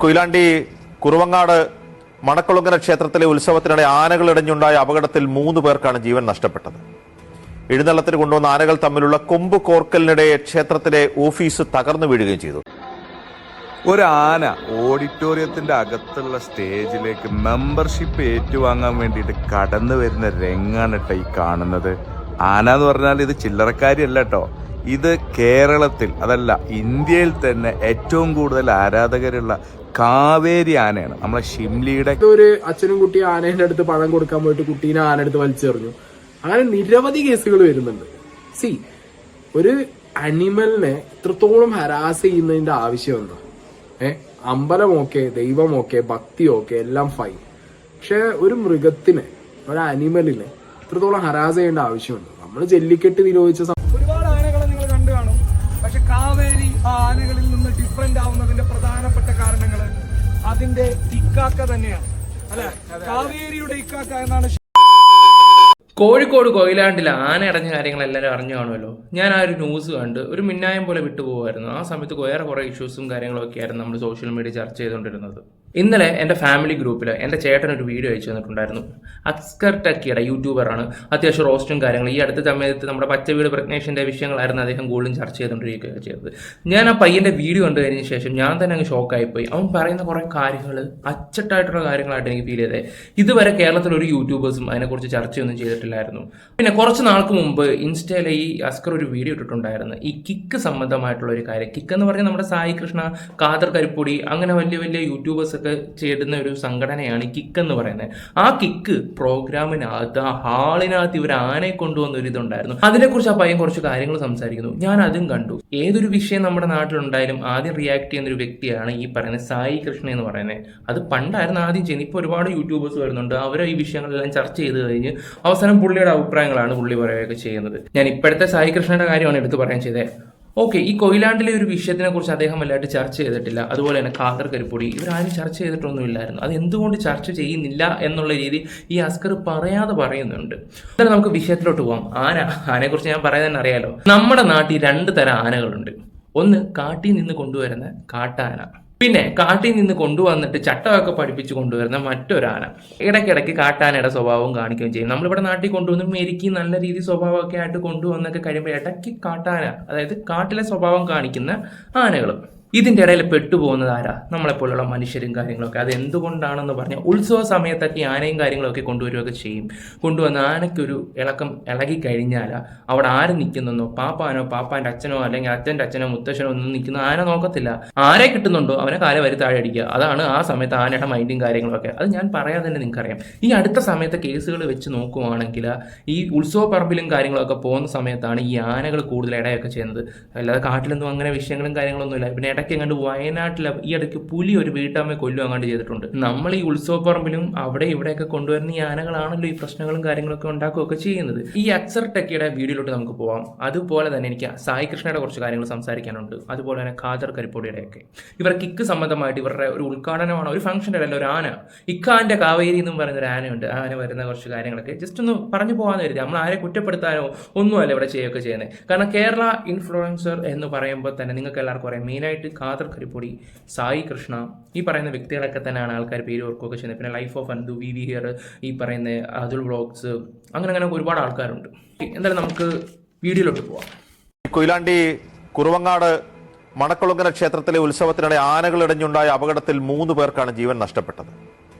കൊയിലാണ്ടി കുറുവങ്ങാട് മണക്കുളങ്ങര ക്ഷേത്രത്തിലെ ഉത്സവത്തിനിടെ ആനകളിടഞ്ഞുണ്ടായ അപകടത്തിൽ 3 പേർക്കാണ് ജീവൻ നഷ്ടപ്പെട്ടത്. എഴുന്നള്ളത്തിന് കൊണ്ടുവന്ന ആനകൾ തമ്മിലുള്ള കൊമ്പ് കോർക്കലിനിടെ ക്ഷേത്രത്തിലെ ഓഫീസ് തകർന്നു വീഴുകയും ചെയ്തു. ഒരു ആന ഓഡിറ്റോറിയത്തിന്റെ അകത്തുള്ള സ്റ്റേജിലേക്ക് മെമ്പർഷിപ്പ് ഏറ്റുവാങ്ങാൻ വേണ്ടിയിട്ട് കടന്നു വരുന്ന രംഗാണ് കേട്ടോ ഈ കാണുന്നത്. ആന എന്ന് പറഞ്ഞാൽ ഇത് ചില്ലറക്കാരിയല്ല കേട്ടോ. ഇത് കേരളത്തിൽ അതല്ല ഇന്ത്യയിൽ തന്നെ ഏറ്റവും കൂടുതൽ ആരാധകരുള്ള കാവേരി ആനയാണ്. നമ്മളെ ഷിംലിയുടെ ഒരു അച്ഛനും കുട്ടിയും ആനേന്റെ അടുത്ത് പഴം കൊടുക്കാൻ പോയിട്ട് കുട്ടീനെ ആന എടുത്ത് വലിച്ചെറിഞ്ഞു. അങ്ങനെ നിരവധി കേസുകൾ വരുന്നുണ്ട്. ഒരു അനിമലിനെ ഇത്രത്തോളം ഹരാസ് ചെയ്യുന്നതിന്റെ ആവശ്യം എന്താ? അമ്പലമൊക്കെ, ദൈവമൊക്കെ, ഭക്തിയൊക്കെ എല്ലാം ഫൈൻ. പക്ഷെ ഒരു മൃഗത്തിനെ, ഒരു അനിമലിനെ ഇത്രത്തോളം ഹരാസ് ചെയ്യേണ്ട ആവശ്യമുണ്ട്? നമ്മൾ ജല്ലിക്കെട്ട് നിരോധിച്ച ഒരുപാട് ആനകളെ നിങ്ങൾ കണ്ടു കാണും. പക്ഷെ കാവേരി ആ ആനകളിൽ നിന്ന് ഡിഫറെന്റ് ആവുന്നതിന്റെ പ്രധാനപ്പെട്ട കാരണങ്ങൾ അതിന്റെ ഇക്കാക്ക തന്നെയാണ്. അല്ലെ, കാവേരിയുടെ ഇക്കാക്ക എന്നാണ്. കോഴിക്കോട് കൊയിലാണ്ടിൽ ആന അടഞ്ഞ കാര്യങ്ങൾ എല്ലാവരും അറിഞ്ഞു കാണുമല്ലോ. ഞാൻ ആ ഒരു ന്യൂസ് കണ്ട് ഒരു മിന്നായം പോലെ വിട്ടുപോകുമായിരുന്നു. ആ സമയത്ത് വേറെ കുറേ ഇഷ്യൂസും കാര്യങ്ങളൊക്കെ ആയിരുന്നു നമ്മൾ സോഷ്യൽ മീഡിയ ചർച്ച ചെയ്തുകൊണ്ടിരുന്നത്. ഇന്നലെ എൻ്റെ ഫാമിലി ഗ്രൂപ്പിൽ എൻ്റെ ചേട്ടൻ ഒരു വീഡിയോ അയച്ചു തന്നിട്ടുണ്ടായിരുന്നു. അസ്കർ ടക്കിയുടെ യൂട്യൂബറാണ്, അത്യാവശ്യം റോസ്റ്റും കാര്യങ്ങൾ. ഈ അടുത്ത സമയത്ത് നമ്മുടെ പച്ചവീട് പ്രഗ്നേഷൻ്റെ വിഷയങ്ങളായിരുന്നു അദ്ദേഹം കൂടുതലും ചർച്ച ചെയ്തുകൊണ്ടിരിക്കുകയൊക്കെ ചെയ്തത്. ഞാൻ ആ പയ്യൻ്റെ വീഡിയോ കണ്ടു കഴിഞ്ഞ ശേഷം ഞാൻ തന്നെ അങ്ങ് ഷോക്കായിപ്പോയി. അവൻ പറയുന്ന കുറേ കാര്യങ്ങൾ അച്ചട്ടായിട്ടുള്ള കാര്യങ്ങളായിട്ട് എനിക്ക് ഫീൽ ചെയ്തത്. ഇതുവരെ കേരളത്തിൽ ഒരു യൂട്യൂബേഴ്സും അതിനെക്കുറിച്ച് ചർച്ചയൊന്നും ചെയ്തിട്ടില്ലായിരുന്നു. പിന്നെ കുറച്ച് നാൾക്ക് മുമ്പ് ഇൻസ്റ്റയിൽ ഈ അസ്കർ ഒരു വീഡിയോ ഇട്ടിട്ടുണ്ടായിരുന്നു ഈ കിക്ക് സംബന്ധമായിട്ടുള്ള ഒരു കാര്യം. കിക്ക് എന്ന് പറഞ്ഞാൽ നമ്മുടെ സായി കൃഷ്ണ, കാദർ കരിപ്പൊടി, അങ്ങനെ വലിയ വലിയ യൂട്യൂബേഴ്സ് ഒക്കെ ചേരുന്ന ഒരു സംഘടനയാണ് ഈ കിക്ക് എന്ന് പറയുന്നത്. ആ കിക്ക് പ്രോഗ്രാമിനകത്ത് ആ ഹാളിനകത്ത് ഇവർ ആനയെ കൊണ്ടുവന്ന ഒരു ഇതുണ്ടായിരുന്നു. അതിനെക്കുറിച്ച് ആ പയ്യൻ കുറച്ച് കാര്യങ്ങൾ സംസാരിക്കുന്നു. ഞാൻ അതും കണ്ടു. ഏതൊരു വിഷയം നമ്മുടെ നാട്ടിലുണ്ടായാലും ആദ്യം റിയാക്ട് ചെയ്യുന്ന ഒരു വ്യക്തിയാണ് ഈ പറയുന്നത് സായി കൃഷ്ണ എന്ന് പറയുന്നത്. അത് പണ്ടായിരുന്നു ആദ്യം ചെയ്യുന്നത്. ഇപ്പോൾ ഒരുപാട് യൂട്യൂബേഴ്സ് വരുന്നുണ്ട്. അവർ ഈ വിഷയങ്ങളെല്ലാം ചർച്ച ചെയ്ത് കഴിഞ്ഞ് അവസാനം പുള്ളിയുടെ അഭിപ്രായങ്ങളാണ് പുള്ളി പറയുകയൊക്കെ ചെയ്യുന്നത്. ഞാൻ ഇപ്പോഴത്തെ സായി കൃഷ്ണയുടെ കാര്യമാണ് എടുത്ത് പറയാൻ ചെയ്തത്. ഓക്കെ, ഈ കൊയിലാണ്ടിലെ ഒരു വിഷയത്തിനെ കുറിച്ച് അദ്ദേഹം വല്ലായിട്ട് ചർച്ച ചെയ്തിട്ടില്ല. അതുപോലെ തന്നെ കാദർ കരിപ്പൊടി ഇവരാരും ചർച്ച ചെയ്തിട്ടൊന്നുമില്ലായിരുന്നു. അത് എന്തുകൊണ്ട് ചർച്ച ചെയ്യുന്നില്ല എന്നുള്ള രീതി ഈ അസ്കർ പറയാതെ പറയുന്നുണ്ട്. എന്നാലും നമുക്ക് വിഷയത്തിലോട്ട് പോകാം. ആനയെക്കുറിച്ച് ഞാൻ പറയാൻ തന്നെ അറിയാലോ. നമ്മുടെ നാട്ടിൽ 2 തരം ആനകളുണ്ട്. ഒന്ന് കാട്ടിൽ നിന്ന് കൊണ്ടുവരുന്ന കാട്ടാന, പിന്നെ കാട്ടിൽ നിന്ന് കൊണ്ടുവന്നിട്ട് ചട്ടമൊക്കെ പഠിപ്പിച്ച് കൊണ്ടുവരുന്ന മറ്റൊരാന. ഇടയ്ക്കിടയ്ക്ക് കാട്ടാനയുടെ സ്വഭാവം കാണിക്കുകയും ചെയ്യും. നമ്മളിവിടെ നാട്ടിൽ കൊണ്ടുവന്ന് മെരുക്കി നല്ല രീതി സ്വഭാവമൊക്കെ ആയിട്ട് കൊണ്ടുവന്നൊക്കെ കഴിയുമ്പോൾ ഇടയ്ക്ക് കാട്ടാന, അതായത് കാട്ടിലെ സ്വഭാവം കാണിക്കുന്ന ആനകളും. ഇതിൻ്റെ ഇടയിൽ പെട്ടുപോകുന്നത് ആരാ? നമ്മളെപ്പോലുള്ള മനുഷ്യരും കാര്യങ്ങളൊക്കെ. അത് എന്തുകൊണ്ടാണെന്ന് പറഞ്ഞാൽ ഉത്സവ സമയത്തൊക്കെ ആനയും കാര്യങ്ങളൊക്കെ കൊണ്ടുവരികയൊക്കെ ചെയ്യും. കൊണ്ടുവന്ന് ആനയ്ക്കൊരു ഇളകി കഴിഞ്ഞാൽ അവിടെ ആര് നിൽക്കുന്നോ, പാപ്പാനോ പാപ്പാൻ്റെ അച്ഛനോ അല്ലെങ്കിൽ അച്ഛൻ്റെ അച്ഛനോ മുത്തശ്ശനോ ഒന്നും നിൽക്കുന്ന ആന നോക്കത്തില്ല. ആരെ കിട്ടുന്നുണ്ടോ അവനെ കാല വരി താഴെ അടിക്കുക. അതാണ് ആ സമയത്ത് ആനയുടെ മൈൻഡും കാര്യങ്ങളൊക്കെ. അത് ഞാൻ പറയാതെ തന്നെ നിങ്ങൾക്കറിയാം. ഈ അടുത്ത സമയത്തെ കേസുകൾ വെച്ച് നോക്കുവാണെങ്കിൽ ഈ ഉത്സവ പറമ്പിലും കാര്യങ്ങളൊക്കെ പോകുന്ന സമയത്താണ് ഈ ആനകൾ കൂടുതൽ ഇടയൊക്കെ ചെയ്യുന്നത്. അല്ലാതെ കാട്ടിലൊന്നും അങ്ങനെ വിഷയങ്ങളും കാര്യങ്ങളൊന്നും ഇല്ല. പിന്നെ കണ്ട് വയനാട്ടിൽ ഈ ഇടയ്ക്ക് പുലി ഒരു വീട്ടമ്മയെ കൊല്ലും അങ്ങാണ്ട് ചെയ്തിട്ടുണ്ട്. നമ്മൾ ഈ ഉത്സവപ്പറമ്പിലും അവിടെ ഇവിടെയൊക്കെ കൊണ്ടുവരുന്ന ഈ ആനകളാണല്ലോ ഈ പ്രശ്നങ്ങളും കാര്യങ്ങളൊക്കെ ഉണ്ടാക്കുകയൊക്കെ ചെയ്യുന്നത്. ഈ അക്സർ ടെക്കിയുടെ വീഡിയോയിലോട്ട് നമുക്ക് പോവാം. അതുപോലെ തന്നെ എനിക്ക് സായി കൃഷ്ണയുടെ കുറച്ച് കാര്യങ്ങൾ സംസാരിക്കാനുണ്ട്. അതുപോലെ തന്നെ കാദർ കരിപ്പൊടിയുടെയൊക്കെ. ഇവർ കിക്ക് സംബന്ധമായിട്ട് ഇവരുടെ ഒരു ഉദ്ഘാടനമാണ്, ഒരു ഫംഗ്ഷൻ അല്ല, ഒരു ആന. ഇക്കാന്റെ കാവേരി എന്നും പറയുന്ന ഒരു ആനയുണ്ട്. ആന വരുന്ന കുറച്ച് കാര്യങ്ങളൊക്കെ ജസ്റ്റ് ഒന്ന് പറഞ്ഞു പോകാമെന്ന് കരുതി. നമ്മൾ ആരെ കുറ്റപ്പെടുത്താനോ ഒന്നുമല്ല ഇവിടെ ചെയ്യുകയൊക്കെ ചെയ്യുന്നത്. കാരണം കേരള ഇൻഫ്ലുവൻസർ എന്ന് പറയുമ്പോൾ തന്നെ നിങ്ങൾക്ക് എല്ലാവർക്കും അറിയാം, മെയിനായിട്ട് കാദർ കരിപ്പൊടി, സായി കൃഷ്ണ, ഈ പറയുന്ന വ്യക്തികളൊക്കെ തന്നെയാണ് ആൾക്കാർ പേര് ഓർക്കുകയൊക്കെ ചെയ്യുന്നത്. പിന്നെ life of Anthu, V here, ഈ പറയുന്ന അതുൽ വ്ളോഗ്സ്, അങ്ങനെ ഒരുപാട് ആൾക്കാരുണ്ട്. എന്തായാലും നമുക്ക് വീഡിയോയിലോട്ട് പോവാം. കൊയിലാണ്ടി കുറുവങ്ങാട് മണക്കുളങ്ങര ക്ഷേത്രത്തിലെ ഉത്സവത്തിനിടെ ആനകളിടഞ്ഞുണ്ടായ അപകടത്തിൽ 3 പേർക്കാണ് ജീവൻ നഷ്ടപ്പെട്ടത്.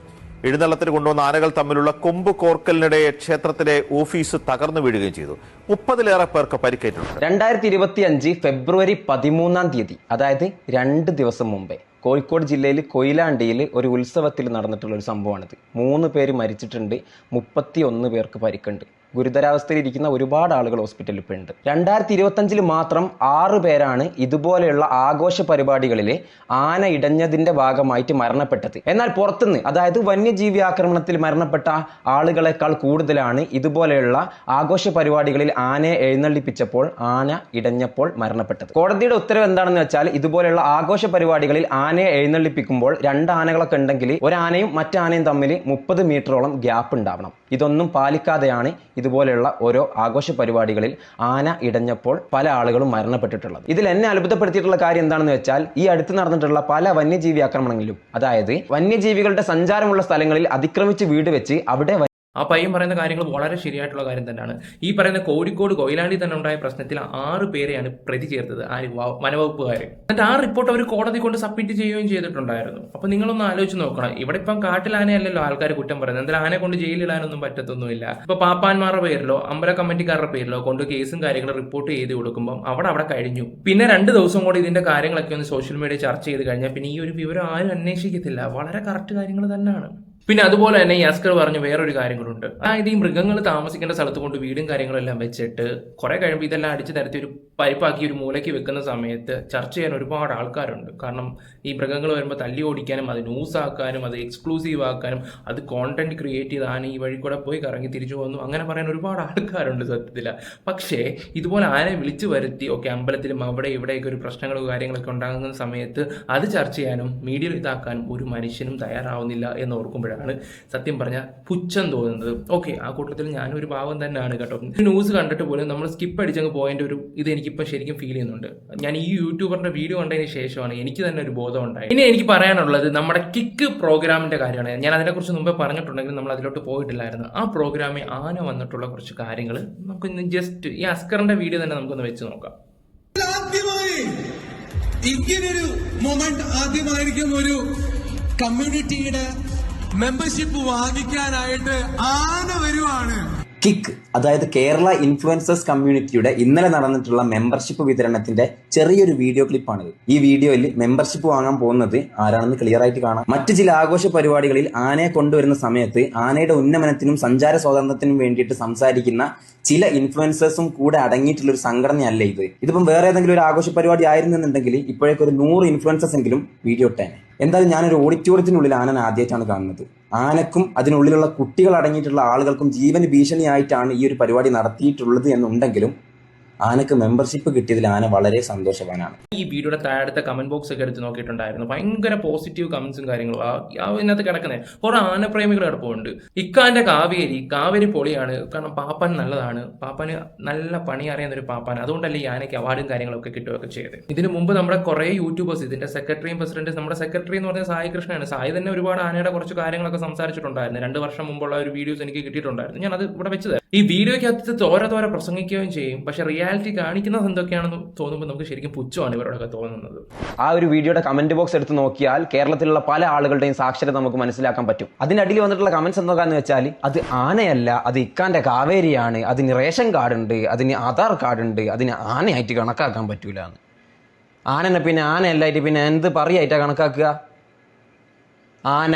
എഴുന്നള്ളത്തിന് കൊണ്ടുവന്ന ആനകൾ തമ്മിലുള്ള കൊമ്പ് കോർക്കലിനിടെ ക്ഷേത്രത്തിലെ ഓഫീസ് തകർന്നു വീഴുകയും ചെയ്തു. 30-ലേറെ പേർക്ക് പരിക്കേറ്റിട്ടുണ്ട്. 2025 ഫെബ്രുവരി 13-ാം തീയതി, അതായത് 2 ദിവസം മുമ്പേ കോഴിക്കോട് ജില്ലയിൽ കൊയിലാണ്ടിയിൽ ഒരു ഉത്സവത്തിൽ നടന്നിട്ടുള്ള ഒരു സംഭവമാണിത്. 3 പേര് മരിച്ചിട്ടുണ്ട്, 31 പേർക്ക് പരിക്കുണ്ട്. ഗുരുതരാവസ്ഥയിൽ ഇരിക്കുന്ന ഒരുപാട് ആളുകൾ ഹോസ്പിറ്റലിൽ ഇപ്പോൾ ഉണ്ട്. 2025 മാത്രം 6 പേരാണ് ഇതുപോലെയുള്ള ആഘോഷ പരിപാടികളിൽ ആന ഇടഞ്ഞതിന്റെ ഭാഗമായിട്ട് മരണപ്പെട്ടത്. എന്നാൽ പുറത്തുനിന്ന്, അതായത് വന്യജീവി ആക്രമണത്തിൽ മരണപ്പെട്ട ആളുകളെക്കാൾ കൂടുതലാണ് ഇതുപോലെയുള്ള ആഘോഷ പരിപാടികളിൽ ആനയെ എഴുന്നള്ളിപ്പിച്ചപ്പോൾ ആന ഇടഞ്ഞപ്പോൾ മരണപ്പെട്ടത്. കോടതിയുടെ ഉത്തരവ് എന്താണെന്ന് വെച്ചാൽ, ഇതുപോലെയുള്ള ആഘോഷ പരിപാടികളിൽ ആനയെ എഴുന്നള്ളിപ്പിക്കുമ്പോൾ 2 ആനകളൊക്കെ ഉണ്ടെങ്കിൽ ഒരാനയും മറ്റാനയും തമ്മിൽ 30 മീറ്ററോളം ഗ്യാപ്പ് ഉണ്ടാവണം. ഇതൊന്നും പാലിക്കാതെയാണ് ഇതുപോലെയുള്ള ഓരോ ആഘോഷ പരിപാടികളിൽ ആന ഇടഞ്ഞപ്പോൾ പല ആളുകളും മരണപ്പെട്ടിട്ടുള്ളത്. ഇതിൽ എന്നെ അത്ഭുതപ്പെടുത്തിയിട്ടുള്ള കാര്യം എന്താണെന്ന് വെച്ചാൽ ഈ അടുത്ത് നടന്നിട്ടുള്ള പല വന്യജീവി ആക്രമണങ്ങളിലും, അതായത് വന്യജീവികളുടെ സഞ്ചാരമുള്ള സ്ഥലങ്ങളിൽ അതിക്രമിച്ച് വീട് വെച്ച് അവിടെ ആ പയ്യൻ പറയുന്ന കാര്യങ്ങൾ വളരെ ശരിയായിട്ടുള്ള കാര്യം തന്നെയാണ്. ഈ പറയുന്ന കോഴിക്കോട് കൊയിലാണ്ടി തന്നെ ഉണ്ടായ പ്രശ്നത്തിൽ 6 പേരെയാണ് പ്രതി ചേർത്തത് വനവകുപ്പുകാർ. എന്നിട്ട് ആ റിപ്പോർട്ട് അവർ കോടതി കൊണ്ട് സബ്മിറ്റ് ചെയ്യുകയും ചെയ്തിട്ടുണ്ടായിരുന്നു. അപ്പൊ നിങ്ങളൊന്ന് ആലോചിച്ച് നോക്കണം, ഇവിടെ ഇപ്പം കാട്ടിലാനയല്ലല്ലോ ആൾക്കാർ കുറ്റം പറയുന്നത്. എന്തായാലും ആനയെ കൊണ്ട് ജയിലിടാനൊന്നും പറ്റത്തൊന്നുമില്ല. ഇപ്പൊ പാപ്പാന്മാരുടെ പേരിലോ അമ്പല കമ്മിറ്റിക്കാരുടെ പേരിലോ കൊണ്ട് കേസും കാര്യങ്ങളും റിപ്പോർട്ട് ചെയ്ത് കൊടുക്കുമ്പോൾ അവിടെ കഴിഞ്ഞു. പിന്നെ 2 ദിവസം കൂടി ഇതിന്റെ കാര്യങ്ങളൊക്കെ ഒന്ന് സോഷ്യൽ മീഡിയ ചർച്ച ചെയ്ത് കഴിഞ്ഞാൽ പിന്നെ ഈ ഒരു വിവരം ആരും അന്വേഷിക്കത്തില്ല. വളരെ കറക്റ്റ് കാര്യങ്ങൾ തന്നെയാണ്. പിന്നെ അതുപോലെ തന്നെ യാസ്കർ പറഞ്ഞ വേറൊരു കാര്യങ്ങളുണ്ട്. അതായത് ഈ മൃഗങ്ങൾ താമസിക്കേണ്ട സ്ഥലത്ത് കൊണ്ട് വീടും കാര്യങ്ങളും എല്ലാം വെച്ചിട്ട് കുറെ കഴിയുമ്പോൾ ഇതെല്ലാം അടിച്ചു തരത്തി ഒരു പരിപ്പാക്കി ഒരു മൂലയ്ക്ക് വെക്കുന്ന സമയത്ത് ചർച്ച ചെയ്യാൻ ഒരുപാട് ആൾക്കാരുണ്ട്. കാരണം ഈ മൃഗങ്ങൾ വരുമ്പോൾ തല്ലി ഓടിക്കാനും അത് ന്യൂസ് ആക്കാനും അത് എക്സ്ക്ലൂസീവ് ആക്കാനും അത് കോണ്ടന്റ് ക്രിയേറ്റ് ചെയ്ത് ഈ വഴി കൂടെ പോയി കറങ്ങി തിരിച്ചു പോകുന്നു അങ്ങനെ പറയാൻ ഒരുപാട് ആൾക്കാരുണ്ട് സത്യത്തിൽ. പക്ഷേ ഇതുപോലെ ആനയെ വിളിച്ചു വരുത്തി അമ്പലത്തിലും അവിടെ ഇവിടെയൊക്കെ ഒരു പ്രശ്നങ്ങളും കാര്യങ്ങളൊക്കെ ഉണ്ടാകുന്ന സമയത്ത് അത് ചർച്ച ചെയ്യാനും മീഡിയയിൽ ഇതാക്കാനും ഒരു മനുഷ്യനും തയ്യാറാവുന്നില്ല എന്ന് ഓർക്കുമ്പോഴാണ് സത്യം പറഞ്ഞാൽ പുച്ഛം തോന്നുന്നത്. ആ കൂട്ടത്തിൽ ഞാനൊരു ഭാവം തന്നെയാണ് കേട്ടോ. ന്യൂസ് കണ്ടിട്ട് പോലും നമ്മൾ സ്കിപ്പ് അടിച്ചങ്ങ് പോയതിൻ്റെ ഒരു ഇത് എനിക്കിപ്പോൾ ശരിക്കും ഫീൽ ചെയ്യുന്നുണ്ട്. ഞാൻ ഈ യൂട്യൂബറിന്റെ വീഡിയോ കണ്ടതിന് ശേഷമാണ് എനിക്ക് തന്നെ ഒരു ബോധം ഉണ്ടായത്. ഇനി എനിക്ക് പറയാനുള്ളത് നമ്മുടെ കിക്ക് പ്രോഗ്രാമിന്റെ കാര്യമാണ്. ഞാൻ അതിനെക്കുറിച്ച് മുമ്പേ പറഞ്ഞിട്ടുണ്ടെങ്കിൽ നമ്മൾ അതിലോട്ട് പോയിട്ടില്ലായിരുന്നു. ആ പ്രോഗ്രാമിൽ ആന വന്നിട്ടുള്ള കുറച്ച് കാര്യങ്ങൾ നമുക്കൊന്ന് ജസ്റ്റ് ഈ അസ്കറിന്റെ വീഡിയോ തന്നെ നമുക്കൊന്ന് വെച്ച് നോക്കാം. ഇങ്ങനൊരു മൊമെന്റ് ആദ്യമായിരിക്കും ഒരു കമ്മ്യൂണിറ്റിയുടെ മെമ്പർഷിപ്പ് വാങ്ങിക്കാനായിട്ട് ആന വരുവാണ്. കിക്ക്, അതായത് കേരള ഇൻഫ്ലുവൻസേഴ്സ് കമ്മ്യൂണിറ്റിയുടെ ഇന്നലെ നടന്നിട്ടുള്ള മെമ്പർഷിപ്പ് വിതരണത്തിന്റെ ചെറിയൊരു വീഡിയോ ക്ലിപ്പാണിത്. ഈ വീഡിയോയിൽ മെമ്പർഷിപ്പ് വാങ്ങാൻ പോകുന്നത് ആരാണെന്ന് ക്ലിയർ ആയിട്ട് കാണാം. മറ്റു ചില ആഘോഷ പരിപാടികളിൽ ആനയെ കൊണ്ടുവരുന്ന സമയത്ത് ആനയുടെ ഉന്നമനത്തിനും സഞ്ചാര സ്വാതന്ത്ര്യത്തിനും വേണ്ടിയിട്ട് സംസാരിക്കുന്ന ചില ഇൻഫ്ലുവൻസേഴ്സും കൂടെ അടങ്ങിയിട്ടുള്ള ഒരു സംഘടനയല്ല ഇത്. ഇതിപ്പം വേറെ ഏതെങ്കിലും ഒരു ആഘോഷ പരിപാടി ആയിരുന്നെന്നുണ്ടെങ്കിൽ ഇപ്പോഴേക്കൊരു 100 ഇൻഫ്ലുവൻസേഴ്സ് എങ്കിലും വീഡിയോ ഇട്ടേനെ. എന്തായാലും ഞാനൊരു ഓഡിറ്റോറിയത്തിനുള്ളിൽ ആനനെ ആദ്യമായിട്ടാണ് കാണുന്നത്. ആനക്കും അതിനുള്ളിലുള്ള കുട്ടികൾ അടങ്ങിയിട്ടുള്ള ആളുകൾക്കും ജീവന് ഭീഷണിയായിട്ടാണ് ഈ ഒരു പരിപാടി നടത്തിയിട്ടുള്ളത് എന്നുണ്ടെങ്കിലും ആനക്ക് മെമ്പർഷിപ്പ് കിട്ടിയതിൽ ആന വളരെ സന്തോഷവാനാണ്. ഈ വീഡിയോയുടെ താഴത്തെ കമന്റ് ബോക്സ് ഒക്കെ എടുത്ത് നോക്കിയിട്ടുണ്ടായിരുന്നു. ഭയങ്കര പോസിറ്റീവ് കമന്റ്സും കാര്യങ്ങളും ഇതിനകത്ത് കിടക്കുന്നത്. കുറെ ആനപ്രേമികൾ കിടപ്പുണ്ട്. ഇക്കാന്റെ കാവേരി പൊളിയാണ്. കാരണം പാപ്പൻ നല്ലതാണ്, പാപ്പന് നല്ല പണി അറിയുന്ന ഒരു പാപ്പാൻ. അതുകൊണ്ടല്ലേ ഈ ആനയ്ക്ക് അവാർഡും കാര്യങ്ങളൊക്കെ കിട്ടുകയൊക്കെ ചെയ്ത്. ഇതിനു മുമ്പ് നമ്മുടെ കുറെ യൂട്യൂബേഴ്സ്, ഇതിന്റെ സെക്രട്ടറിയും പ്രസിഡന്റ്, നമ്മുടെ സെക്രട്ടറി എന്ന് പറഞ്ഞ സായി കൃഷ്ണയാണ്. സായി തന്നെ ഒരുപാട് ആനയുടെ കുറച്ച് കാര്യങ്ങളൊക്കെ സംസാരിച്ചിട്ടുണ്ടായിരുന്നു. 2 വർഷം മുമ്പുള്ള ഒരു വീഡിയോസ് എനിക്ക് കിട്ടിയിട്ടുണ്ടായിരുന്നു. ഞാൻ അത് ഇവിടെ വെച്ചത്. ഈ വീഡിയോയ്ക്കകത്ത് തോര പ്രസംഗിക്കുകയും ചെയ്യും. പക്ഷെ റിയാലിറ്റി കാണിക്കുന്നത് എന്തൊക്കെയാണെന്ന് തോന്നുമ്പോൾ നമുക്ക് ശരിക്കും പുച്ഛമാണ് ഇവരോടൊക്കെ തോന്നുന്നത്. ആ ഒരു വീഡിയോയുടെ കമന്റ് ബോക്സ് എടുത്ത് നോക്കിയാൽ കേരളത്തിലുള്ള പല ആളുകളുടെയും സാക്ഷരത നമുക്ക് മനസ്സിലാക്കാൻ പറ്റും. അതിനടിയിൽ വന്നിട്ടുള്ള കമന്റ്സ് എന്തൊക്കെയാന്ന് വെച്ചാൽ അത് ആനയല്ല, അത് ഇക്കാന്റെ കാവേരിയാണ്, അതിന് റേഷൻ കാർഡ് ഉണ്ട്, അതിന് ആധാർ കാർഡ് ഉണ്ട്, അതിന് ആനയായിട്ട് കണക്കാക്കാൻ പറ്റൂല എന്ന്. ആനനെ പിന്നെ ആനയല്ലായിട്ട് പിന്നെ എന്ത് പറയായിട്ടാ കണക്കാക്കുക? ആന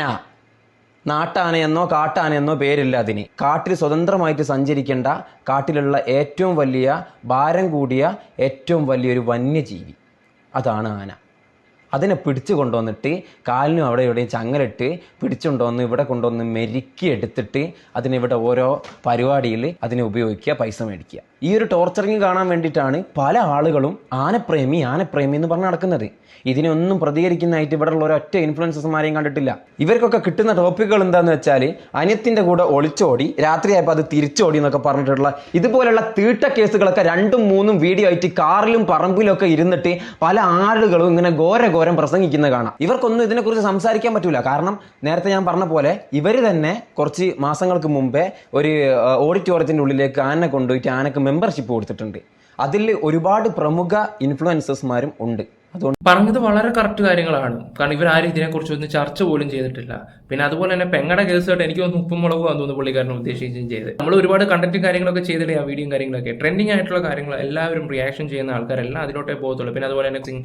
നാട്ടാനയെന്നോ കാട്ടാനയെന്നോ പേരില്ല അതിന്. കാട്ടിൽ സ്വതന്ത്രമായിട്ട് സഞ്ചരിക്കേണ്ട, കാട്ടിലുള്ള ഏറ്റവും വലിയ ഭാരം കൂടിയ ഏറ്റവും വലിയൊരു വന്യജീവി അതാണ് ആന. അതിനെ പിടിച്ചു കൊണ്ടുവന്നിട്ട് കാലിനും അവിടെ എവിടെയും ചങ്ങലിട്ട് പിടിച്ചുകൊണ്ടുവന്ന് ഇവിടെ കൊണ്ടുവന്ന് മെരുക്കി എടുത്തിട്ട് അതിനിവിടെ ഓരോ പരിപാടിയിൽ അതിനെ ഉപയോഗിക്കുക, പൈസ മേടിക്കുക. ഈ ഒരു ടോർച്ചറിങ് കാണാൻ വേണ്ടിയിട്ടാണ് പല ആളുകളും ആനപ്രേമി എന്ന് പറഞ്ഞ് നടക്കുന്നത്. ഇതിനൊന്നും പ്രതികരിക്കുന്നതായിട്ട് ഇവിടെ ഉള്ള ഒരൊറ്റ ഇൻഫ്ലുവൻസർമാരെയും കണ്ടിട്ടില്ല. ഇവർക്കൊക്കെ കിട്ടുന്ന ടോപ്പിക്കുകൾ എന്താണെന്ന് വെച്ചാൽ അനിയത്തിൻ്റെ കൂടെ ഒളിച്ചോടി, രാത്രിയായപ്പോൾ അത് തിരിച്ചോടി എന്നൊക്കെ പറഞ്ഞിട്ടുള്ള ഇതുപോലുള്ള തീട്ട കേസുകളൊക്കെ 2ഉം 3ഉം വീഡിയോ ആയിട്ട് കാറിലും പറമ്പിലും ഒക്കെ ഇരുന്നിട്ട് പല ആളുകളും ഇങ്ങനെ ഘോരം പ്രസംഗിക്കുന്നത് കാണാം. ഇവർക്കൊന്നും ഇതിനെക്കുറിച്ച് സംസാരിക്കാൻ പറ്റൂല. കാരണം നേരത്തെ ഞാൻ പറഞ്ഞ പോലെ ഇവർ തന്നെ കുറച്ച് മാസങ്ങൾക്ക് മുമ്പേ ഒരു ഓഡിറ്റോറിയത്തിൻ്റെ ഉള്ളിലേക്ക് ആനനെ കൊണ്ടുപോയിട്ട് ആനക്ക് മെമ്പർഷിപ്പ് കൊടുത്തിട്ടുണ്ട്. അതിൽ ഒരുപാട് പ്രമുഖ ഇൻഫ്ലുവൻസേഴ്സ്മാരും ഉണ്ട്. അതുകൊണ്ട് പറഞ്ഞത് വളരെ കറക്റ്റ് കാര്യങ്ങളാണ്. കാരണം ഇവരാരും ഇതിനെക്കുറിച്ച് ഒന്നും ചർച്ച പോലും ചെയ്തിട്ടില്ല. പിന്നെ അതുപോലെ തന്നെ പെങ്ങടെ കേസായിട്ട് എനിക്ക് തോന്നുന്നു ഉപ്പും മുളകും തോന്നുന്നു പുള്ളിക്കാരനെ ഉദ്ദേശിച്ചും ചെയ്ത്. നമ്മൾ ഒരുപാട് കണ്ടന്റും കാര്യങ്ങളൊക്കെ ചെയ്തിട്ട് ആ വീഡിയോയും കാര്യങ്ങളൊക്കെ ട്രെൻഡിങ് ആയിട്ടുള്ള കാര്യങ്ങൾ എല്ലാവരും റിയാക്ഷൻ ചെയ്യുന്ന ആൾക്കാരെല്ലാം അതിലോട്ടേ പോകത്തുള്ളൂ. പിന്നെ അതുപോലെ തന്നെ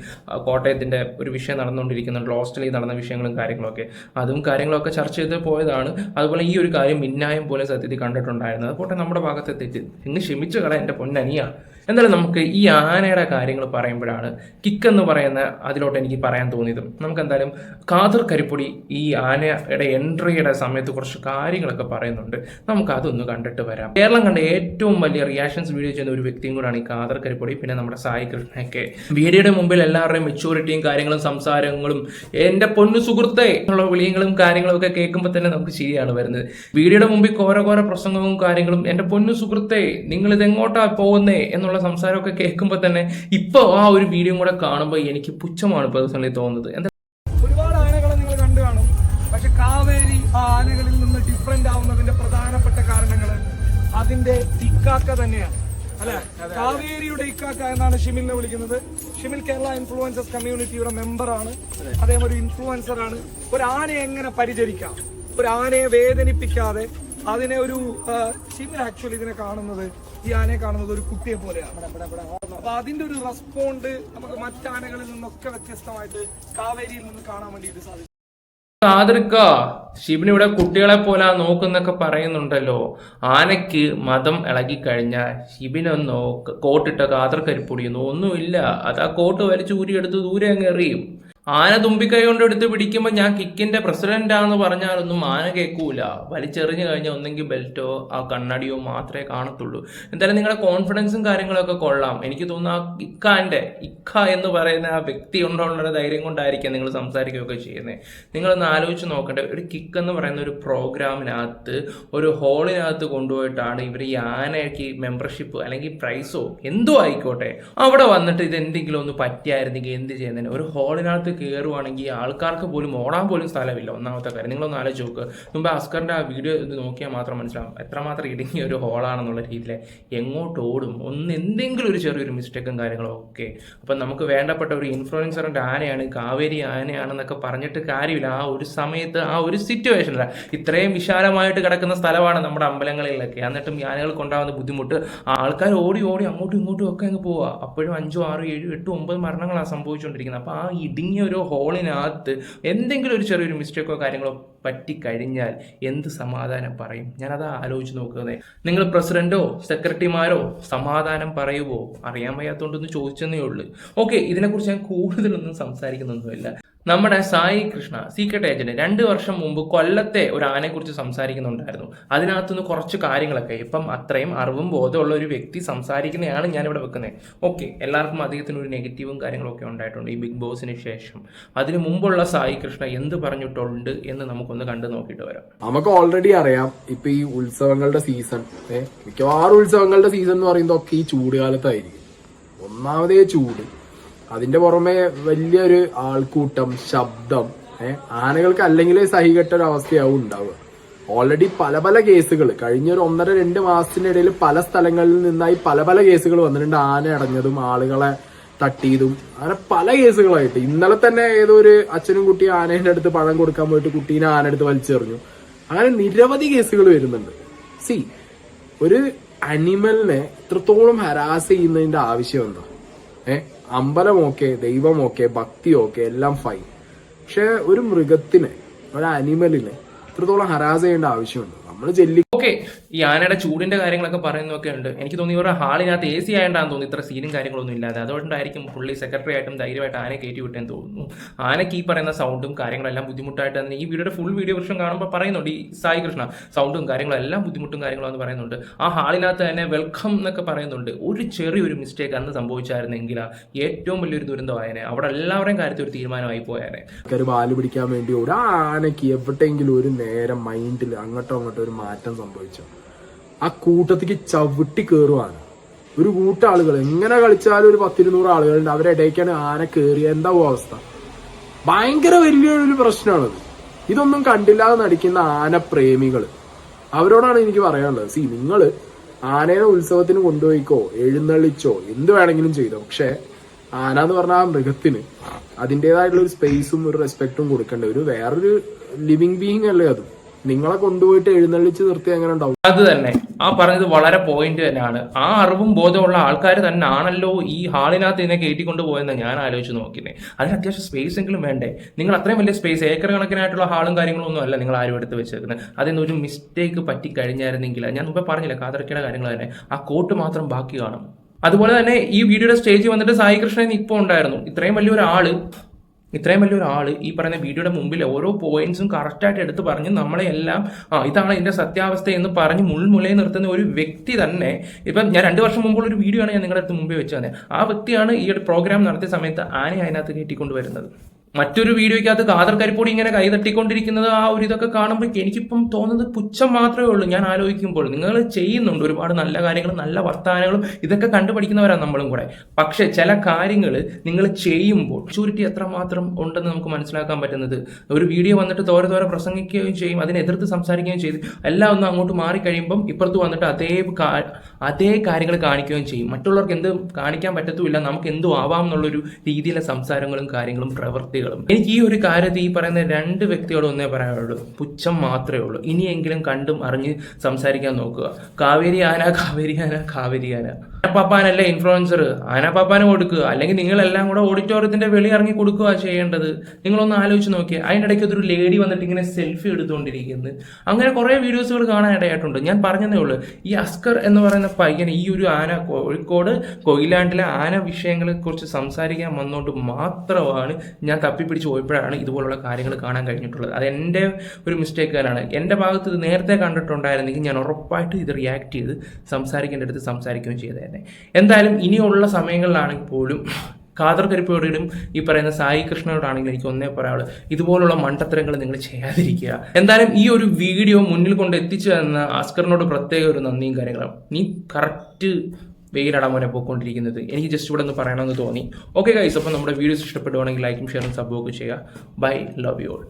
കോട്ടയത്തിന്റെ ഒരു വിഷയം നടന്നുകൊണ്ടിരിക്കുന്നുണ്ട്, ഹോസ്റ്റലിൽ നടന്ന വിഷയങ്ങളും കാര്യങ്ങളൊക്കെ, അതും കാര്യങ്ങളൊക്കെ ചർച്ച ചെയ്ത് പോയതാണ്. അതുപോലെ ഈ ഒരു കാര്യം മിന്നായം പോലെ സത്യത്തിൽ കണ്ടിട്ടുണ്ടായിരുന്നത്. അതുപോലെ നമ്മുടെ ഭാഗത്തെ തെറ്റ് ഇന്ന് ക്ഷമിച്ചു കളയാൻ എൻ്റെ പൊന്നനിയാണ്. എന്തായാലും നമുക്ക് ഈ ആനയുടെ കാര്യങ്ങൾ പറയുമ്പോഴാണ് കിക്ക് എന്ന് പറയുന്ന അതിലോട്ട് എനിക്ക് പറയാൻ തോന്നിയതും. നമുക്ക് എന്തായാലും ഖാദർ കരിപ്പൊടി ഈ ആനയുടെ എൻട്രിയുടെ സമയത്ത് കുറച്ച് കാര്യങ്ങളൊക്കെ പറയുന്നുണ്ട്. നമുക്ക് അതൊന്ന് കണ്ടിട്ട് വരാം. കേരളം കണ്ട ഏറ്റവും വലിയ റിയാക്ഷൻസ് വീഡിയോ ചെയ്യുന്ന ഒരു വ്യക്തിയും കൂടാണ് ഈ ഖാദർ കരിപ്പൊടി, പിന്നെ നമ്മുടെ സായി കൃഷ്ണയൊക്കെ. വീഡിയോയുടെ മുമ്പിൽ എല്ലാവരുടെയും മെച്യൂരിറ്റിയും കാര്യങ്ങളും സംസാരങ്ങളും എന്റെ പൊന്നു സുഹൃത്തെ എന്നുള്ള വിളിയങ്ങളും കാര്യങ്ങളും ഒക്കെ കേൾക്കുമ്പോൾ തന്നെ നമുക്ക് ശരിയാണ് വരുന്നത്. വീഡിയോയുടെ മുമ്പിൽ കോര പ്രസംഗവും കാര്യങ്ങളും എന്റെ പൊന്നു സുഹൃത്തെ നിങ്ങൾ ഇത് എങ്ങോട്ടാ പോകുന്നേ എന്നുള്ള സംസാരമൊക്കെ കേൾക്കുമ്പോൾ തന്നെ ഇപ്പൊ ആ ഒരു വീഡിയോ കൂടെ കാണുമ്പോൾ എനിക്ക് പുച്ഛമാണ് പേഴ്സണലി തോന്നുന്നത്. ഒരുപാട് ആനകളെ നിങ്ങൾ കണ്ടു കാണും. പക്ഷെ കാവേരി ആ ആനകളിൽ നിന്ന് ഡിഫറെന്റ് ആവുന്നതിന്റെ പ്രധാനപ്പെട്ട കാരണങ്ങൾ അതിന്റെ ഇക്കാക്ക തന്നെയാണ്, അല്ലെ? കാവേരിയുടെ ഇക്കാക്ക എന്നാണ് ഷിമിലിനെ വിളിക്കുന്നത്. ഷിമിൽ കേരള ഇൻഫ്ലുവൻസേഴ്സ് കമ്മ്യൂണിറ്റിയുടെ മെമ്പറാണ്, അദ്ദേഹം ഒരു ഇൻഫ്ലുവൻസർ ആണ്. ഒരു ആനയെ എങ്ങനെ പരിചരിക്കാം, ഒരു ആനയെ വേദനിപ്പിക്കാതെ അതിനെ ഒരു ഷിമിൽ ആക്ച്വലി ഇതിനെ കാണുന്നത്, ഈ ആനയെ കാണുന്നത് ഒരു കുട്ടിയെ പോലെയാണ്. അപ്പൊ അതിന്റെ ഒരു റെസ്പോണ്ട് നമുക്ക് മറ്റാനകളിൽ നിന്നൊക്കെ വ്യത്യസ്തമായിട്ട് കാവേരിയിൽ നിന്ന് കാണാൻ വേണ്ടിയിട്ട് സാധിക്കും. ഖാദർക്ക ഷിബിനിവിടെ കുട്ടികളെ പോലെ നോക്കുന്നൊക്കെ പറയുന്നുണ്ടല്ലോ. ആനയ്ക്ക് മതം ഇളകിക്കഴിഞ്ഞാൽ ഷിബിനൊന്നോ കോട്ടിട്ട ഖാദർ കരിപ്പൊടിയൊന്നോ ഒന്നുമില്ല. അത് ആ കോട്ട് വലിച്ചു ഊരിയെടുത്ത് ദൂരെ അങ്ങ് എറിയും. ആന തുമ്പിക്കൈ കൊണ്ട് എടുത്ത് പിടിക്കുമ്പോൾ ഞാൻ കിക്കിന്റെ പ്രസിഡന്റാന്ന് പറഞ്ഞാലൊന്നും ആന കേൾക്കൂല. വലിച്ചെറിഞ്ഞു കഴിഞ്ഞാൽ ഒന്നെങ്കിൽ ബെൽറ്റോ ആ കണ്ണടിയോ മാത്രമേ കാണത്തുള്ളൂ. എന്തായാലും നിങ്ങളുടെ കോൺഫിഡൻസും കാര്യങ്ങളൊക്കെ കൊള്ളാം. എനിക്ക് തോന്നുന്നു ആ ഇക്ക എന്ന് പറയുന്ന ആ വ്യക്തി കൊണ്ടുള്ള ധൈര്യം കൊണ്ടായിരിക്കാം നിങ്ങൾ സംസാരിക്കുകയൊക്കെ ചെയ്യുന്നത്. നിങ്ങളൊന്ന് ആലോചിച്ച് നോക്കട്ടെ, ഒരു കിക്ക് എന്ന് പറയുന്ന ഒരു പ്രോഗ്രാമിനകത്ത് ഒരു ഹോളിനകത്ത് കൊണ്ടുപോയിട്ടാണ് ഇവർ ഈ ആനയ്ക്ക് മെമ്പർഷിപ്പ് അല്ലെങ്കിൽ പ്രൈസോ എന്തോ ആയിക്കോട്ടെ അവിടെ വന്നിട്ട് ഇത് എന്തെങ്കിലും ഒന്ന് പറ്റിയായിരുന്നെങ്കിൽ എന്ത് ചെയ്യുന്നതിന്. ഒരു ഹോളിനകത്ത് കയറുവാണെങ്കിൽ ആൾക്കാർക്ക് പോലും ഓടാൻ പോലും സ്ഥലമില്ല. ഒന്നാമത്തെ കാര്യം നിങ്ങളൊന്ന് ആലോചിച്ച് നോക്ക്. മുമ്പ് അസ്കറിന്റെ ആ വീഡിയോ ഇത് നോക്കിയാൽ മാത്രം മനസ്സിലാവും എത്രമാത്രം ഇടുങ്ങിയ ഒരു ഹോളാണെന്നുള്ള രീതിയിൽ. എങ്ങോട്ട് ഓടും, എന്തെങ്കിലും ഒരു ചെറിയൊരു മിസ്റ്റേക്കും കാര്യങ്ങളും ഒക്കെ. അപ്പം നമുക്ക് വേണ്ടപ്പെട്ട ഒരു ഇൻഫ്ലുവൻസറിന്റെ ആനയാണ്, കാവേരി ആനയാണെന്നൊക്കെ പറഞ്ഞിട്ട് കാര്യമില്ല. ആ ഒരു സമയത്ത് ആ ഒരു സിറ്റുവേഷനില്ല. ഇത്രയും വിശാലമായിട്ട് കിടക്കുന്ന സ്ഥലമാണ് നമ്മുടെ അമ്പലങ്ങളിലൊക്കെ. എന്നിട്ടും ഈ ആനകൾക്ക് ഉണ്ടാകുന്ന ബുദ്ധിമുട്ട് ആൾക്കാർ ഓടി അങ്ങോട്ടും ഇങ്ങോട്ടും ഒക്കെ അങ്ങ് പോവുക. അപ്പോഴും 5, 6, 7, 8, 9 മരണങ്ങളാണ് സംഭവിച്ചുകൊണ്ടിരിക്കുന്നത്. അപ്പോൾ ആ ഇടുങ്ങിയ ഒരു ഹോളിനകത്ത് എന്തെങ്കിലും ഒരു ചെറിയൊരു മിസ്റ്റേക്കോ കാര്യങ്ങളോ പറ്റിക്കഴിഞ്ഞാൽ എന്ത് സമാധാനം പറയും? ഞാനത് ആലോചിച്ച് നോക്കുന്നത്. നിങ്ങൾ പ്രസിഡന്റോ സെക്രട്ടറിമാരോ സമാധാനം പറയുമോ? അറിയാൻ വയ്യാത്തോണ്ടൊന്ന് ചോദിച്ചെന്നേ ഉള്ളൂ. ഓക്കെ, ഇതിനെക്കുറിച്ച് ഞാൻ കൂടുതലൊന്നും സംസാരിക്കുന്നൊന്നുമില്ല. നമ്മുടെ സായി കൃഷ്ണ സീക്രട്ട് ഏജന്റ് 2 വർഷം മുമ്പ് കൊല്ലത്തെ ഒരു ആനയെക്കുറിച്ച് സംസാരിക്കുന്നുണ്ടായിരുന്നു. അതിനകത്തുനിന്ന് കുറച്ച് കാര്യങ്ങളൊക്കെ ഇപ്പം അത്രയും അറിവും ബോധമുള്ള ഒരു വ്യക്തി സംസാരിക്കുന്നതാണ് ഞാനിവിടെ വെക്കുന്നത്. ഓക്കെ, എല്ലാവർക്കും അദ്ദേഹത്തിന് ഒരു നെഗറ്റീവും കാര്യങ്ങളൊക്കെ ഉണ്ടായിട്ടുണ്ട് ഈ ബിഗ് ബോസിന് ശേഷം. അതിന് മുമ്പുള്ള സായി കൃഷ്ണ എന്ത് പറഞ്ഞിട്ടുണ്ട് എന്ന് നമുക്കൊന്ന് കണ്ടു നോക്കിയിട്ട് വരാം. നമുക്ക് ഓൾറെഡി അറിയാം, ഇപ്പൊ ഈ ഉത്സവങ്ങളുടെ സീസൺ, മിക്കവാറും ഉത്സവങ്ങളുടെ സീസൺ എന്ന് പറയുന്നതൊക്കെ ഈ ചൂട് കാലത്തായിരിക്കും. ഒന്നാമതേ ചൂട്, അതിന്റെ പുറമെ വലിയൊരു ആൾക്കൂട്ടം, ശബ്ദം, ആനകൾക്ക് അല്ലെങ്കിലേ സഹികെട്ട ഒരു അവസ്ഥയാവും ഉണ്ടാവുക. ഓൾറെഡി പല കേസുകൾ കഴിഞ്ഞ ഒരു 1.5-2 മാസത്തിനിടയിൽ പല സ്ഥലങ്ങളിൽ നിന്നായി പല കേസുകൾ വന്നിട്ടുണ്ട്. ആന അടഞ്ഞതും ആളുകളെ തട്ടിയതും അങ്ങനെ പല കേസുകളായിട്ട്. ഇന്നലെ തന്നെ ഏതോ ഒരു അച്ഛനും കുട്ടി ആനേന്റെ അടുത്ത് പഴം കൊടുക്കാൻ പോയിട്ട് കുട്ടീനെ ആന എടുത്ത് വലിച്ചെറിഞ്ഞു. അങ്ങനെ നിരവധി കേസുകൾ വരുന്നുണ്ട്. ഒരു അനിമലിനെ ഇത്രത്തോളം ഹരാസ് ചെയ്യുന്നതിന്റെ ആവശ്യം എന്താ? അമ്പലമൊക്കെ, ദൈവമൊക്കെ, ഭക്തിയൊക്കെ എല്ലാം ഫൈൻ. പക്ഷെ ഒരു മൃഗത്തിനെ, ഒരു അനിമലിനെ ഇത്രത്തോളം ഹരാസ് ചെയ്യേണ്ട ആവശ്യമുണ്ട്? നമ്മൾ ഓക്കെ, ഈ ആനയുടെ ചൂടിന്റെ കാര്യങ്ങളൊക്കെ പറയുന്നതൊക്കെ ഉണ്ട്. എനിക്ക് തോന്നി ഇവരുടെ ഹാളിനകത്ത് AC ആയതാണെന്ന് തോന്നി ഇത്ര സീനും കാര്യങ്ങളൊന്നും ഇല്ലാതെ. അതുകൊണ്ടായിരിക്കും പുള്ളി സെക്രട്ടറി ആയിട്ടും ധൈര്യമായിട്ട് ആനയെ കയറ്റി വിട്ടെന്ന് തോന്നുന്നു. ആനയ്ക്ക് ഈ പറയുന്ന സൗണ്ടും കാര്യങ്ങളെല്ലാം ബുദ്ധിമുട്ടായിട്ട് തന്നെ ഈ വീഡിയോയുടെ ഫുൾ വീഡിയോ വർഷം കാണുമ്പോൾ പറയുന്നുണ്ട് ഈ സായി കൃഷ്ണ സൗണ്ടും കാര്യങ്ങളെല്ലാം ബുദ്ധിമുട്ടും കാര്യങ്ങളെന്ന് പറയുന്നുണ്ട്. ആ ഹാളിനകത്ത് തന്നെ വെൽക്കം എന്നൊക്കെ പറയുന്നുണ്ട്. ഒരു ചെറിയൊരു മിസ്റ്റേക്ക് അന്ന് സംഭവിച്ചായിരുന്നെങ്കിൽ ഏറ്റവും വലിയൊരു ദുരന്തമായേനെ. അവിടെ എല്ലാവരുടെയും കാര്യത്തിൽ ഒരു തീരുമാനമായി പോയേനെ. പാല് പിടിക്കാൻ വേണ്ടി ഒരു ആനയ്ക്ക് എവിടെയെങ്കിലും ഒരു നേരം മൈൻഡിൽ അങ്ങോട്ടോ ഒരു മാറ്റം സംഭവിച്ചു, ആ കൂട്ടത്തിക്ക് ചവിട്ടി കയറുവാണ്. ഒരു കൂട്ടം ആളുകൾ എങ്ങനെ കളിച്ചാലും ഒരു 10-200 ആളുകളുണ്ട്. അവരിടയ്ക്കാണ് ആന കയറിയ എന്താവും അവസ്ഥ? ഭയങ്കര വലിയൊരു പ്രശ്നമാണത്. ഇതൊന്നും കണ്ടില്ലാതെ നടിക്കുന്ന ആനപ്രേമികൾ, അവരോടാണ് എനിക്ക് പറയാനുള്ളത്. നിങ്ങൾ ആനയെ ഉത്സവത്തിന് കൊണ്ടുപോയിക്കോ, എഴുന്നള്ളിച്ചോ, എന്ത് വേണമെങ്കിലും ചെയ്തോ. പക്ഷെ ആന എന്ന് പറഞ്ഞ ആ മൃഗത്തിന് അതിൻ്റെതായിട്ടുള്ള ഒരു സ്പേസും ഒരു റെസ്പെക്റ്റും കൊടുക്കേണ്ട ഒരു വേറൊരു ലിവിങ് ബീയിങ് അല്ലേ അത്. നിങ്ങളെ കൊണ്ടുപോയിട്ട് എഴുന്നള്ളിച്ച് നിർത്തി എങ്ങനെ ഉണ്ടാവും? അത് തന്നെ ആ പറഞ്ഞത് വളരെ പോയിന്റ് തന്നെയാണ്. ആ അറിവും ബോധമുള്ള ആൾക്കാർ തന്നെ ആണല്ലോ ഈ ഹാളിനകത്ത് ഇതിനെ കയറ്റിക്കൊണ്ട് പോയെന്ന് ഞാൻ ആലോചിച്ച് നോക്കിയത്. അതിന് അത്യാവശ്യം സ്പേസ് എങ്കിലും വേണ്ടേ? നിങ്ങൾ അത്രയും വലിയ സ്പേസ്, ഏക്കർ കണക്കിനായിട്ടുള്ള ഹാളും കാര്യങ്ങളും ഒന്നും അല്ല നിങ്ങൾ ആരും എടുത്ത് വെച്ചേക്കുന്നത്. അതിന് ഒരു മിസ്റ്റേക്ക് പറ്റി കഴിഞ്ഞായിരുന്നെങ്കിൽ, ഞാൻ മുമ്പേ പറഞ്ഞില്ല ഖാദർക്കയുടെ കാര്യങ്ങൾ തന്നെ, ആ കോട്ട് മാത്രം ബാക്കി കാണും. അതുപോലെ തന്നെ ഈ വീഡിയോയുടെ സ്റ്റേജിൽ വന്നിട്ട് സായി കൃഷ്ണൻ ഇപ്പോൾ ഉണ്ടായിരുന്നു. ഇത്രയും വലിയൊരു ആള് ഈ പറയുന്ന വീഡിയോയുടെ മുമ്പിൽ ഓരോ പോയിന്റ്സും കറക്റ്റായിട്ട് എടുത്ത് പറഞ്ഞ് നമ്മളെ എല്ലാം ഇതാണ് ഇതിന്റെ സത്യാവസ്ഥ എന്ന് പറഞ്ഞ് മുൾമുലയിൽ നിർത്തുന്ന ഒരു വ്യക്തി തന്നെ, ഇപ്പം ഞാൻ 2 വർഷം മുമ്പുള്ള ഒരു വീഡിയോ ആണ് ഞാൻ നിങ്ങളുടെ അടുത്ത് മുമ്പേ വെച്ച് തന്നെ, ആ വ്യക്തിയാണ് ഈ ഒരു പ്രോഗ്രാം നടത്തിയ സമയത്ത് ആനയെ അതിനകത്ത് കയറ്റിക്കൊണ്ടുവരുന്നത്. മറ്റൊരു വീഡിയോയ്ക്കകത്ത് കാദർ കരിപ്പൊടി ഇങ്ങനെ കൈ തട്ടിക്കൊണ്ടിരിക്കുന്നത് ആ ഒരു ഇതൊക്കെ കാണുമ്പോൾ എനിക്കിപ്പം തോന്നുന്നത് പുച്ഛം മാത്രമേ ഉള്ളൂ. ഞാൻ ആലോചിക്കുമ്പോൾ നിങ്ങൾ ചെയ്യുന്നുണ്ട് ഒരുപാട് നല്ല കാര്യങ്ങളും നല്ല വർത്തമാനങ്ങളും, ഇതൊക്കെ കണ്ടുപഠിക്കുന്നവരാണ് നമ്മളും കൂടെ. പക്ഷെ ചില കാര്യങ്ങൾ നിങ്ങൾ ചെയ്യുമ്പോൾ മെച്യൂരിറ്റി എത്രമാത്രം ഉണ്ടെന്ന് നമുക്ക് മനസ്സിലാക്കാൻ പറ്റുന്നത്, ഒരു വീഡിയോ വന്നിട്ട് തോരെ പ്രസംഗിക്കുകയും ചെയ്യും, അതിനെതിർത്ത് സംസാരിക്കുകയും ചെയ്ത് എല്ലാം ഒന്ന് അങ്ങോട്ട് മാറിക്കഴിയുമ്പം ഇപ്പുറത്ത് വന്നിട്ട് അതേ കാര്യങ്ങൾ കാണിക്കുകയും ചെയ്യും. മറ്റുള്ളവർക്ക് എന്ത് കാണിക്കാൻ പറ്റത്തുമില്ല, നമുക്ക് എന്തും ആവാം എന്നുള്ളൊരു രീതിയിലെ സംസാരങ്ങളും കാര്യങ്ങളും പ്രവൃത്തികളും. എനിക്ക് ഈ ഒരു കാര്യത്തിൽ ഈ പറയുന്ന 2 വ്യക്തിയോട് ഒന്നേ പറയാനുള്ളൂ, പുച്ഛം മാത്രമേ ഉള്ളൂ. ഇനിയെങ്കിലും കണ്ടും അറിഞ്ഞ് സംസാരിക്കാൻ നോക്കുക. കാവേരി ആന ആനപ്പാപ്പാനല്ലേ ഇൻഫ്ലുവൻസർ, ആനപ്പാപ്പാന് കൊടുക്കുക, അല്ലെങ്കിൽ നിങ്ങളെല്ലാം കൂടെ ഓഡിറ്റോറിയത്തിന്റെ വെളി ഇറങ്ങി കൊടുക്കുക ചെയ്യേണ്ടത്. നിങ്ങളൊന്ന് ആലോചിച്ച് നോക്കിയേ. അതിനിടയ്ക്ക് ഒരു ലേഡി വന്നിട്ട് ഇങ്ങനെ സെൽഫി എടുത്തുകൊണ്ടിരിക്കുന്നത്, അങ്ങനെ കുറേ വീഡിയോസുകൾ കാണാൻ ഇടയായിട്ടുണ്ട്. ഞാൻ പറഞ്ഞതേ ഉള്ളൂ, ഈ അസ്കർ എന്ന് പറയുന്ന പയ്യൻ ഈ ഒരു കോഴിക്കോട് കൊയിലാണ്ടിലെ ആന വിഷയങ്ങളെ കുറിച്ച് സംസാരിക്കാൻ വന്നുകൊണ്ട് മാത്രമാണ് ഞാൻ തപ്പിപ്പിടിച്ച് പോയപ്പോഴാണ് ഇതുപോലുള്ള കാര്യങ്ങൾ കാണാൻ കഴിഞ്ഞിട്ടുള്ളത്. അത് എൻ്റെ ഒരു മിസ്റ്റേക്ക് തന്നെയാണ്. എൻ്റെ ഭാഗത്ത് ഇത് നേരത്തെ കണ്ടിട്ടുണ്ടായിരുന്നെങ്കിൽ ഞാൻ ഉറപ്പായിട്ട് ഇത് റിയാക്ട് ചെയ്ത് സംസാരിക്കേണ്ടടുത്ത് സംസാരിക്കുകയും ചെയ്തേനെ. എന്തായാലും ഇനിയുള്ള സമയങ്ങളിലാണെങ്കിൽ പോലും കാദർ കരിപ്പോടും ഈ പറയുന്ന സായി കൃഷ്ണനോടാണെങ്കിൽ എനിക്ക് ഒന്നേ പറയാനുള്ളൂ, ഇതുപോലുള്ള മണ്ടത്തരങ്ങൾ നിങ്ങൾ ചെയ്യാതിരിക്കുക. എന്തായാലും ഈ ഒരു വീഡിയോ മുന്നിൽ കൊണ്ട് എത്തിച്ചു തന്ന അസ്കറിനോട് പ്രത്യേക ഒരു നന്ദിയും കാര്യങ്ങളും. നീ കറക്റ്റ് വെയിലടമോനെ പോയിക്കൊണ്ടിരിക്കുന്നത് എനിക്ക് ജസ്റ്റ് ഇവിടെ ഒന്ന് പറയണമെന്ന് തോന്നി. ഓക്കെ ഗൈസ്, അപ്പോൾ നമ്മുടെ വീഡിയോസ് ഇഷ്ടപ്പെടുവാണെങ്കിൽ ലൈക്കും ഷെയറും സബ്ബും ഒക്കെ ചെയ്യുക. Bye, love you all.